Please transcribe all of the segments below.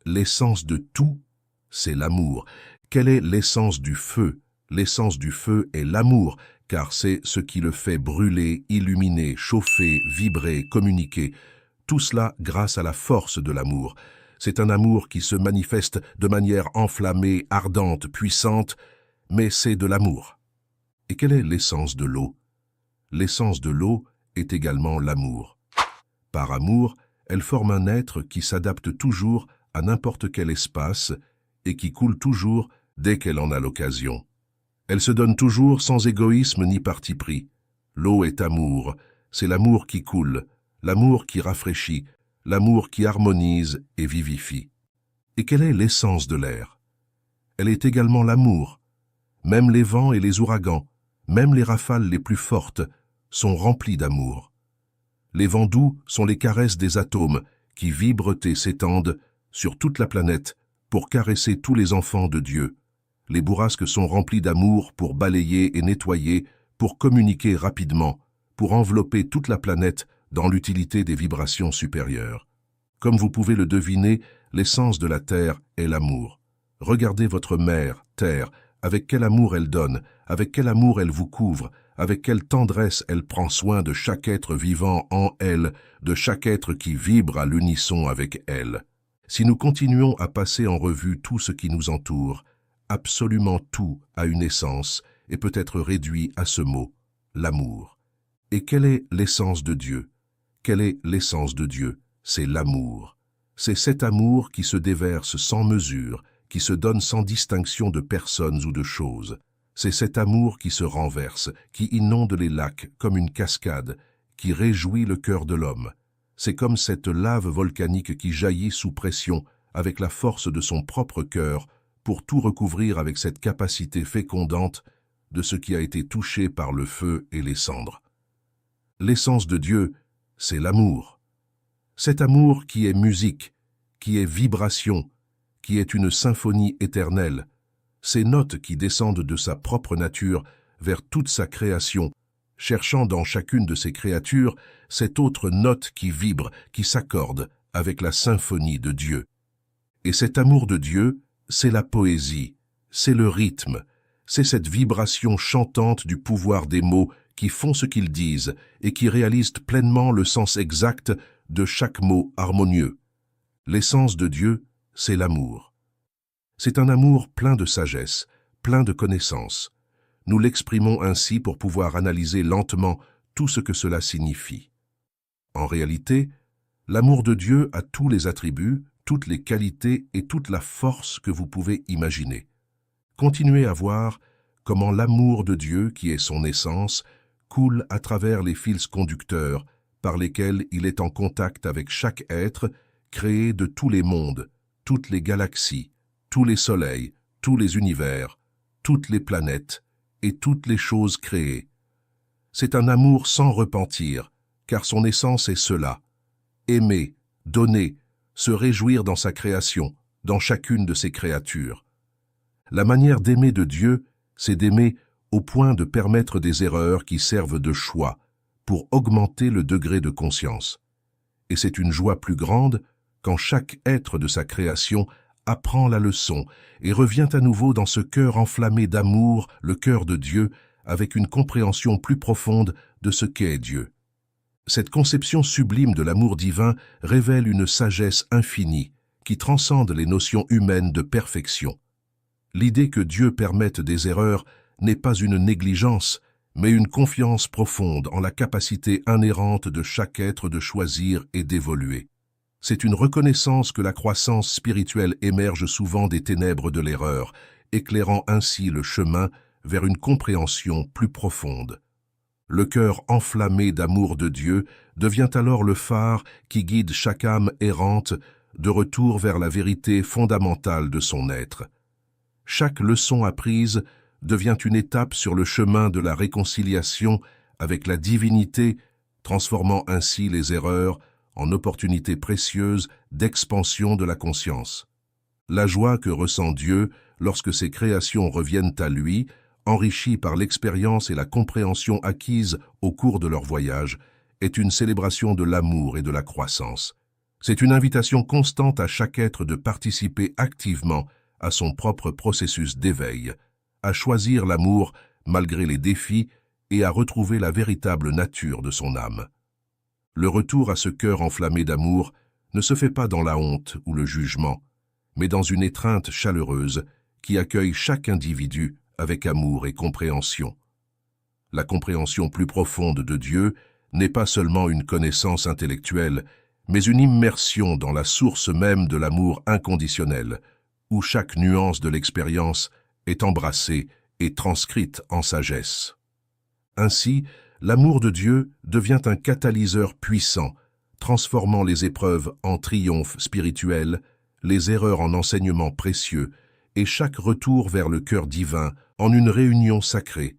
l'essence de tout? C'est l'amour. Quelle est l'essence du feu? L'essence du feu est l'amour, car c'est ce qui le fait brûler, illuminer, chauffer, vibrer, communiquer. Tout cela grâce à la force de l'amour. C'est un amour qui se manifeste de manière enflammée, ardente, puissante, mais c'est de l'amour. Et quelle est l'essence de l'eau? L'essence de l'eau est également l'amour. Par amour, elle forme un être qui s'adapte toujours à n'importe quel espace et qui coule toujours dès qu'elle en a l'occasion. Elle se donne toujours sans égoïsme ni parti pris. L'eau est amour, c'est l'amour qui coule, l'amour qui rafraîchit, l'amour qui harmonise et vivifie. Et quelle est l'essence de l'air? Elle est également l'amour. Même les vents et les ouragans, même les rafales les plus fortes, sont remplis d'amour. Les vents doux sont les caresses des atomes qui vibrent et s'étendent sur toute la planète pour caresser tous les enfants de Dieu. Les bourrasques sont remplies d'amour pour balayer et nettoyer, pour communiquer rapidement, pour envelopper toute la planète dans l'utilité des vibrations supérieures. Comme vous pouvez le deviner, l'essence de la Terre est l'amour. Regardez votre mère, Terre, avec quel amour elle donne, avec quel amour elle vous couvre, avec quelle tendresse elle prend soin de chaque être vivant en elle, de chaque être qui vibre à l'unisson avec elle. Si nous continuons à passer en revue tout ce qui nous entoure, absolument tout a une essence et peut être réduit à ce mot, l'amour. Et quelle est l'essence de Dieu? Quelle est l'essence de Dieu? C'est l'amour. C'est cet amour qui se déverse sans mesure, qui se donne sans distinction de personnes ou de choses. C'est cet amour qui se renverse, qui inonde les lacs comme une cascade, qui réjouit le cœur de l'homme. C'est comme cette lave volcanique qui jaillit sous pression avec la force de son propre cœur pour tout recouvrir avec cette capacité fécondante de ce qui a été touché par le feu et les cendres. L'essence de Dieu, c'est l'amour. Cet amour qui est musique, qui est vibration, qui est une symphonie éternelle, ces notes qui descendent de sa propre nature vers toute sa création, cherchant dans chacune de ses créatures cette autre note qui vibre, qui s'accorde avec la symphonie de Dieu. Et cet amour de Dieu, c'est la poésie, c'est le rythme, c'est cette vibration chantante du pouvoir des mots qui font ce qu'ils disent et qui réalisent pleinement le sens exact de chaque mot harmonieux. L'essence de Dieu, c'est l'amour. C'est un amour plein de sagesse, plein de connaissance. Nous l'exprimons ainsi pour pouvoir analyser lentement tout ce que cela signifie. En réalité, l'amour de Dieu a tous les attributs, toutes les qualités et toute la force que vous pouvez imaginer. Continuez à voir comment l'amour de Dieu, qui est son essence, coule à travers les fils conducteurs par lesquels il est en contact avec chaque être créé de tous les mondes, toutes les galaxies, tous les soleils, tous les univers, toutes les planètes et toutes les choses créées. C'est un amour sans repentir, car son essence est cela: aimer, donner, se réjouir dans sa création, dans chacune de ses créatures. La manière d'aimer de Dieu, c'est d'aimer au point de permettre des erreurs qui servent de choix, pour augmenter le degré de conscience. Et c'est une joie plus grande quand chaque être de sa création apprend la leçon et revient à nouveau dans ce cœur enflammé d'amour, le cœur de Dieu, avec une compréhension plus profonde de ce qu'est Dieu. Cette conception sublime de l'amour divin révèle une sagesse infinie qui transcende les notions humaines de perfection. L'idée que Dieu permette des erreurs n'est pas une négligence, mais une confiance profonde en la capacité inhérente de chaque être de choisir et d'évoluer. C'est une reconnaissance que la croissance spirituelle émerge souvent des ténèbres de l'erreur, éclairant ainsi le chemin vers une compréhension plus profonde. Le cœur enflammé d'amour de Dieu devient alors le phare qui guide chaque âme errante de retour vers la vérité fondamentale de son être. Chaque leçon apprise devient une étape sur le chemin de la réconciliation avec la divinité, transformant ainsi les erreurs en opportunités précieuses d'expansion de la conscience. La joie que ressent Dieu lorsque ses créations reviennent à lui, enrichies par l'expérience et la compréhension acquises au cours de leur voyage, est une célébration de l'amour et de la croissance. C'est une invitation constante à chaque être de participer activement à son propre processus d'éveil, à choisir l'amour malgré les défis et à retrouver la véritable nature de son âme. Le retour à ce cœur enflammé d'amour ne se fait pas dans la honte ou le jugement, mais dans une étreinte chaleureuse qui accueille chaque individu avec amour et compréhension. La compréhension plus profonde de Dieu n'est pas seulement une connaissance intellectuelle, mais une immersion dans la source même de l'amour inconditionnel, où chaque nuance de l'expérience est embrassée et transcrite en sagesse. Ainsi, l'amour de Dieu devient un catalyseur puissant, transformant les épreuves en triomphes spirituels, les erreurs en enseignements précieux, et chaque retour vers le cœur divin en une réunion sacrée.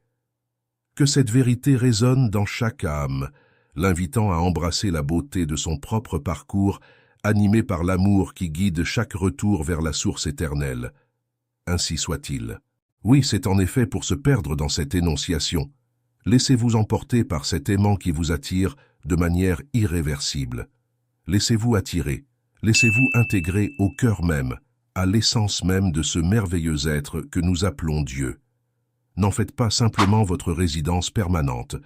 Que cette vérité résonne dans chaque âme, l'invitant à embrasser la beauté de son propre parcours, animé par l'amour qui guide chaque retour vers la source éternelle. Ainsi soit-il. Oui, c'est en effet pour se perdre dans cette énonciation. Laissez-vous emporter par cet aimant qui vous attire de manière irréversible. Laissez-vous attirer, laissez-vous intégrer au cœur même, à l'essence même de ce merveilleux être que nous appelons Dieu. N'en faites pas simplement votre résidence permanente.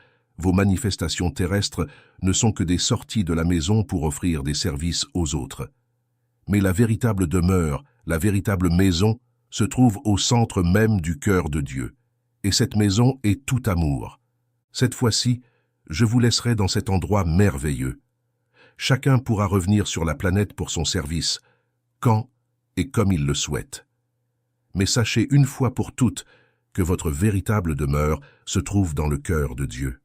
Vos manifestations terrestres ne sont que des sorties de la maison pour offrir des services aux autres. Mais la véritable demeure, la véritable maison, se trouve au centre même du cœur de Dieu. Et cette maison est tout amour. Cette fois-ci, je vous laisserai dans cet endroit merveilleux. Chacun pourra revenir sur la planète pour son service, quand et comme il le souhaite. Mais sachez une fois pour toutes que votre véritable demeure se trouve dans le cœur de Dieu.